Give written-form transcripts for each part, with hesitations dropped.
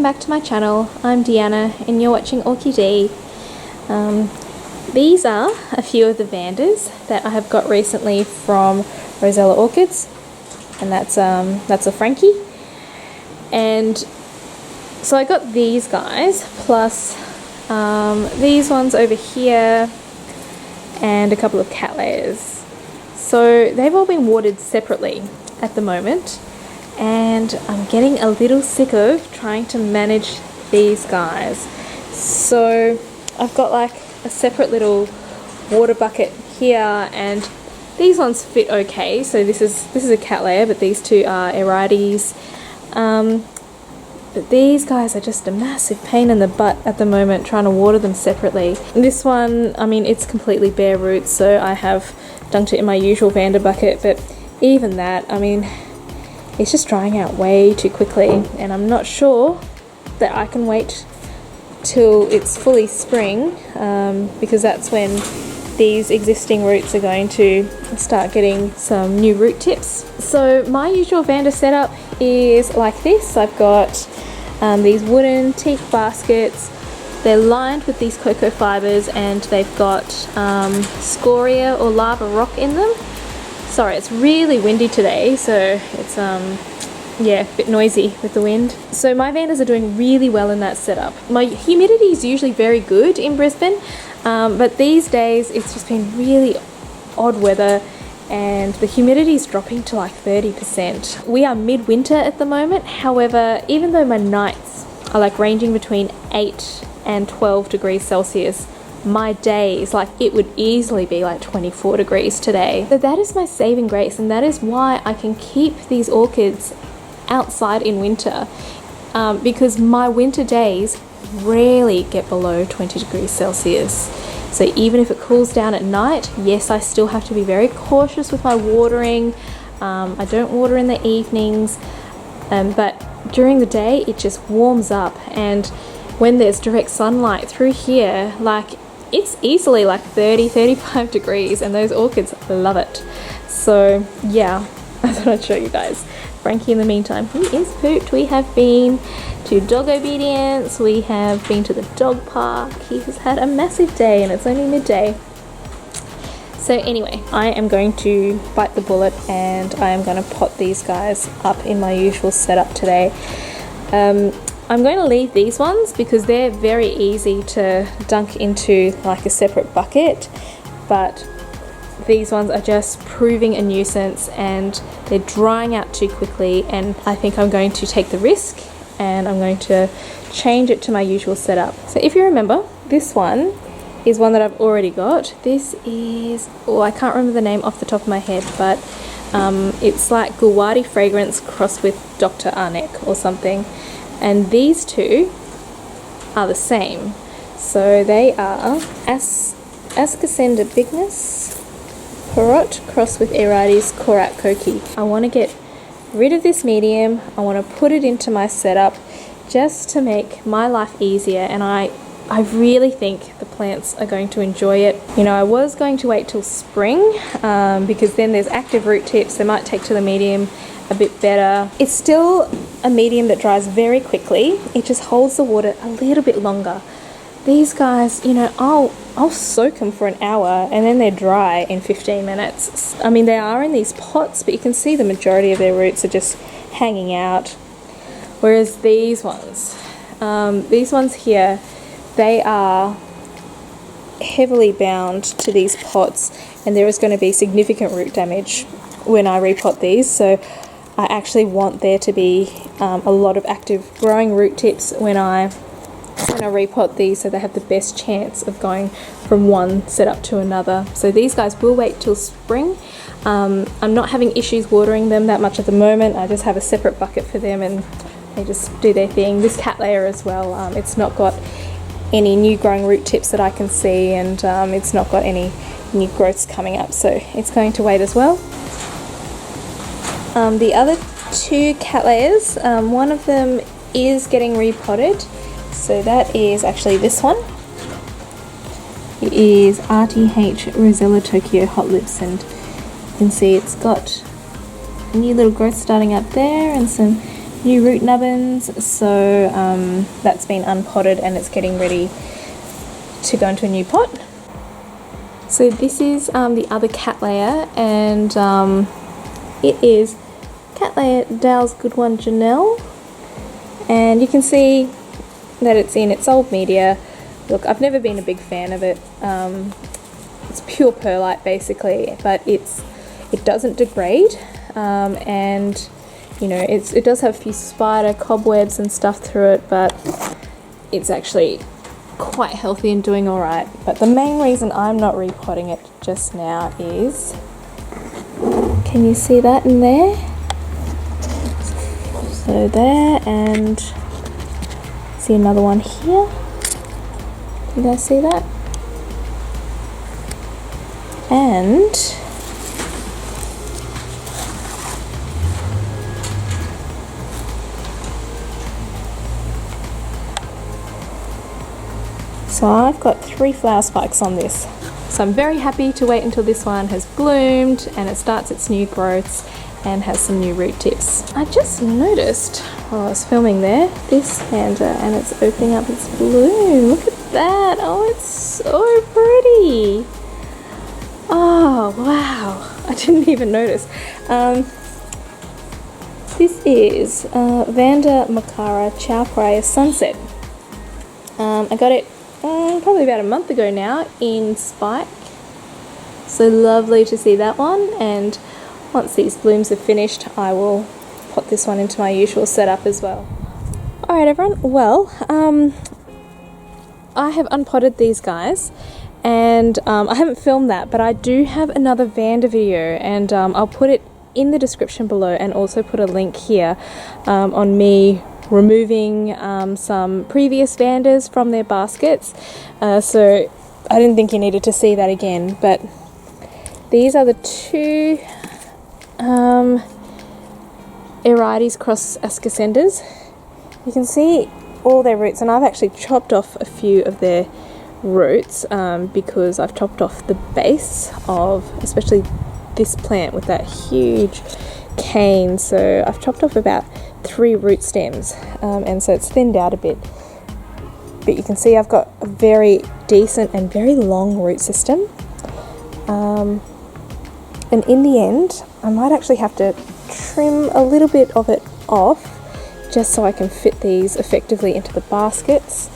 back to my channel. I'm Deanna and you're watching Orchie Day. These are a few of the vandas that I have got recently from Rosella Orchids, and that's a Frankie. And so I got these guys plus these ones over here and a couple of cattleyas. So they've all been watered separately at the moment, and I'm getting a little sick of trying to manage these guys. So I've got like a separate little water bucket here, and these ones fit okay. So this is a cattleya, but these two are Arides. But these guys are just a massive pain in the butt at the moment trying to water them separately. And this one, I mean, it's completely bare roots, so I have dunked it in my usual Vanda bucket, but even that, I mean, it's just drying out way too quickly, and I'm not sure that I can wait till it's fully spring, because that's when these existing roots are going to start getting some new root tips. So my usual Vanda setup is like this. I've got these wooden teak baskets. They're lined with these coco fibres, and they've got scoria or lava rock in them. Sorry, it's really windy today, so it's yeah, a bit noisy with the wind. So my vandas are doing really well in that setup. My humidity is usually very good in Brisbane, but these days it's just been really odd weather and the humidity is dropping to like 30%. We are midwinter at the moment. However, even though my nights are like ranging between 8 and 12 degrees Celsius, my days, like, it would easily be like 24 degrees today. So that is my saving grace, and that is why I can keep these orchids outside in winter, because my winter days rarely get below 20 degrees Celsius. So even if it cools down at night, yes, I still have to be very cautious with my watering. I don't water in the evenings, but during the day it just warms up, and when there's direct sunlight through here, like, it's easily like 30-35 degrees, and those orchids love it. So yeah, I thought I'd show you guys. Frankie, in the meantime, he is pooped. We have been to dog obedience, we have been to the dog park. He has had a massive day, and it's only midday. So anyway, I am going to bite the bullet, and I am going to pot these guys up in my usual setup today. I'm going to leave these ones because they're very easy to dunk into like a separate bucket, but these ones are just proving a nuisance and they're drying out too quickly, and I think I'm going to take the risk and I'm going to change it to my usual setup. So if you remember, this one is one that I've already got. This is, oh, I can't remember the name off the top of my head, but it's like Gulwadi fragrance crossed with Dr. Arnek or something. And these two are the same. So they are Ascasenda bignus Parrot crossed with Arides Korat Koki. I want to get rid of this medium. I want to put it into my setup just to make my life easier, and I really think the plants are going to enjoy it. You know, I was going to wait till spring because then there's active root tips. They might take to the medium a bit better. It's still a medium that dries very quickly. It just holds the water a little bit longer. These guys, you know, I'll soak them for an hour and then they're dry in 15 minutes. I mean, they are in these pots, but you can see the majority of their roots are just hanging out. Whereas these ones here, they are heavily bound to these pots, and there is going to be significant root damage when I repot these. So I actually want there to be a lot of active growing root tips when I repot these, so they have the best chance of going from one setup to another. So these guys will wait till spring. I'm not having issues watering them that much at the moment. I just have a separate bucket for them and they just do their thing. This cattleya as well, it's not got any new growing root tips that I can see, and it's not got any new growths coming up, so it's going to wait as well. The other two cattleyas, one of them is getting repotted, so that is actually this one. It is RTH Rosella Tokyo Hot Lips, and you can see it's got a new little growth starting up there and some new root nubbins, so that's been unpotted and it's getting ready to go into a new pot. So this is the other Cattleya, and it is Cattleya Dale's Good One Janelle, and you can see that it's in its old media. Look, I've never been a big fan of it. It's pure perlite basically, but it doesn't degrade, and you know, it does have a few spider cobwebs and stuff through it, but it's actually quite healthy and doing all right. But the main reason I'm not repotting it just now is, can you see that in there? So there, and see another one here. You guys see that? And so I've got 3 flower spikes on this. So I'm very happy to wait until this one has bloomed and it starts its new growths and has some new root tips. I just noticed while I was filming there, this Vanda, and it's opening up its bloom. Look at that. Oh, it's so pretty. Oh, wow. I didn't even notice. This is Vanda Macara Chow Praia Sunset. I got it probably about a month ago now in spike. So lovely to see that one, and once these blooms are finished I will put this one into my usual setup as well. Alright everyone, well I have unpotted these guys, and I haven't filmed that, but I do have another Vanda video, and I'll put it in the description below and also put a link here on me removing some previous Vandas from their baskets, so I didn't think you needed to see that again. But these are the 2 Erides cross ascenders. You can see all their roots, and I've actually chopped off a few of their roots because I've chopped off the base of especially this plant with that huge cane, so I've chopped off about 3 root stems, and so it's thinned out a bit, but you can see I've got a very decent and very long root system, and in the end I might actually have to trim a little bit of it off just so I can fit these effectively into the baskets.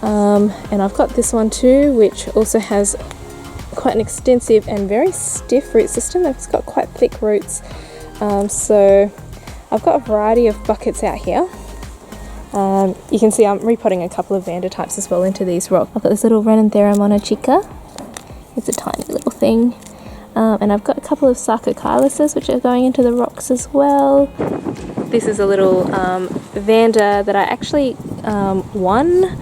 And I've got this one too, which also has quite an extensive and very stiff root system. It's got quite thick roots, so I've got a variety of buckets out here. You can see I'm repotting a couple of Vanda types as well into these rocks. I've got this little Renanthera monochica. It's a tiny little thing. And I've got a couple of Sarcochiluses which are going into the rocks as well. This is a little Vanda that I actually won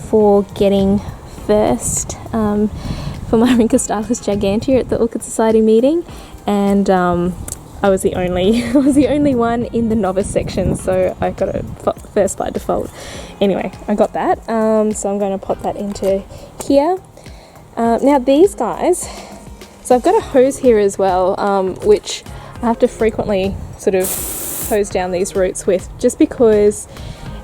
for getting first for my Rhynchostylis gigantea at the Orchid Society meeting, and I was the only one in the novice section, so I got it first by default. Anyway, I got that, so I'm going to pop that into here. Now these guys, so I've got a hose here as well, which I have to frequently sort of hose down these roots with, just because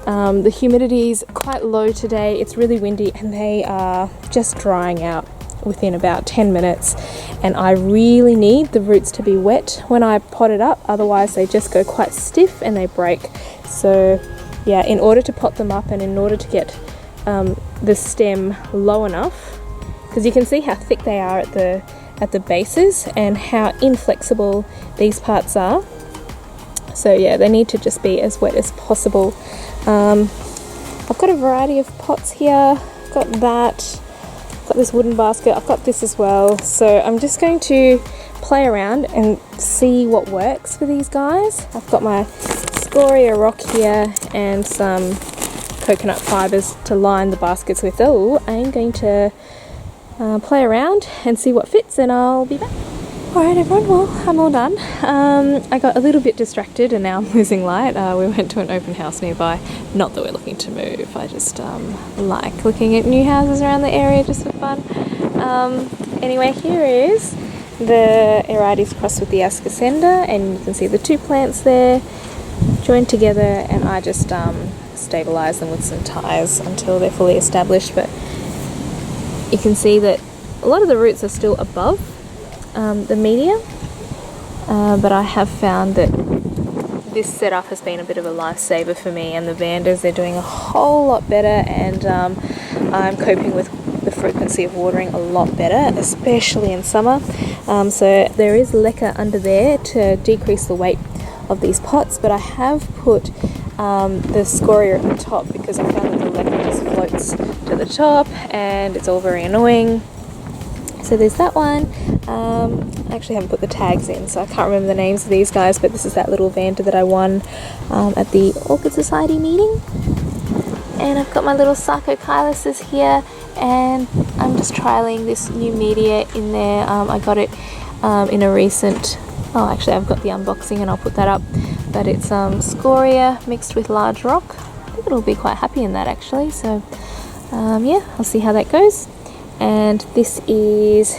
the humidity is quite low today. It's really windy and they are just drying out within about 10 minutes, and I really need the roots to be wet when I pot it up, otherwise they just go quite stiff and they break. So yeah, in order to pot them up and in order to get the stem low enough, because you can see how thick they are at the bases and how inflexible these parts are, so yeah, they need to just be as wet as possible. I've got a variety of pots here. I've got that, I've got this wooden basket, I've got this as well, so I'm just going to play around and see what works for these guys. I've got my scoria rock here and some coconut fibres to line the baskets with. Oh, I'm going to play around and see what fits, and I'll be back. Alright everyone, well I'm all done. I got a little bit distracted and now I'm losing light. We went to an open house nearby, not that we're looking to move, I just like looking at new houses around the area just for fun. Anyway, here is the Erides crossed with the Ascocenda, and you can see the 2 plants there. joined together, and I just stabilize them with some ties until they're fully established. But you can see that a lot of the roots are still above the media, but I have found that this setup has been a bit of a lifesaver for me, and the Vandas, they're doing a whole lot better, and I'm coping with the frequency of watering a lot better, especially in summer. So there is leca under there to decrease the weight of these pots, but I have put the scoria at the top because I found that the leca just floats to the top and it's all very annoying. So there's that one. I actually haven't put the tags in, so I can't remember the names of these guys, but this is that little Vanda that I won at the Orchid Society meeting. And I've got my little sarcochiluses here, and I'm just trialing this new media in there. I got it in a recent, oh actually I've got the unboxing and I'll put that up, but it's scoria mixed with large rock. I think it'll be quite happy in that actually, so yeah, I'll see how that goes. And this is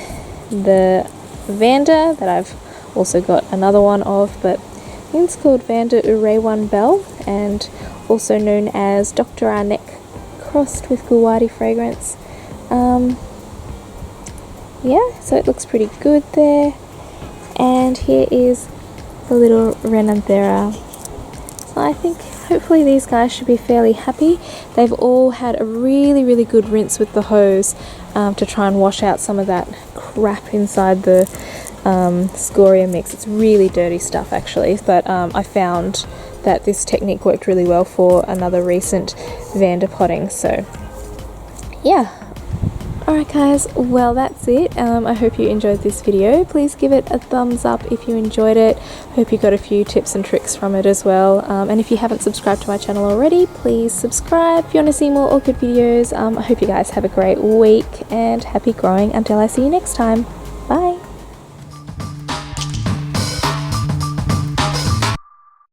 the Vanda that I've also got another one of, but I think it's called Vanda Urewan Bell, and also known as Dr. Arnek crossed with Gulwadi fragrance. Yeah, so it looks pretty good there. And here is the little Renanthera. So I think hopefully these guys should be fairly happy. They've all had a really good rinse with the hose to try and wash out some of that crap inside the scoria mix. It's really dirty stuff actually, but I found that this technique worked really well for another recent Vanda potting, so yeah. Alright guys, well that's it. I hope you enjoyed this video. Please give it a thumbs up if you enjoyed it. Hope you got a few tips and tricks from it as well. And if you haven't subscribed to my channel already, please subscribe if you want to see more orchid videos. I hope you guys have a great week and happy growing until I see you next time.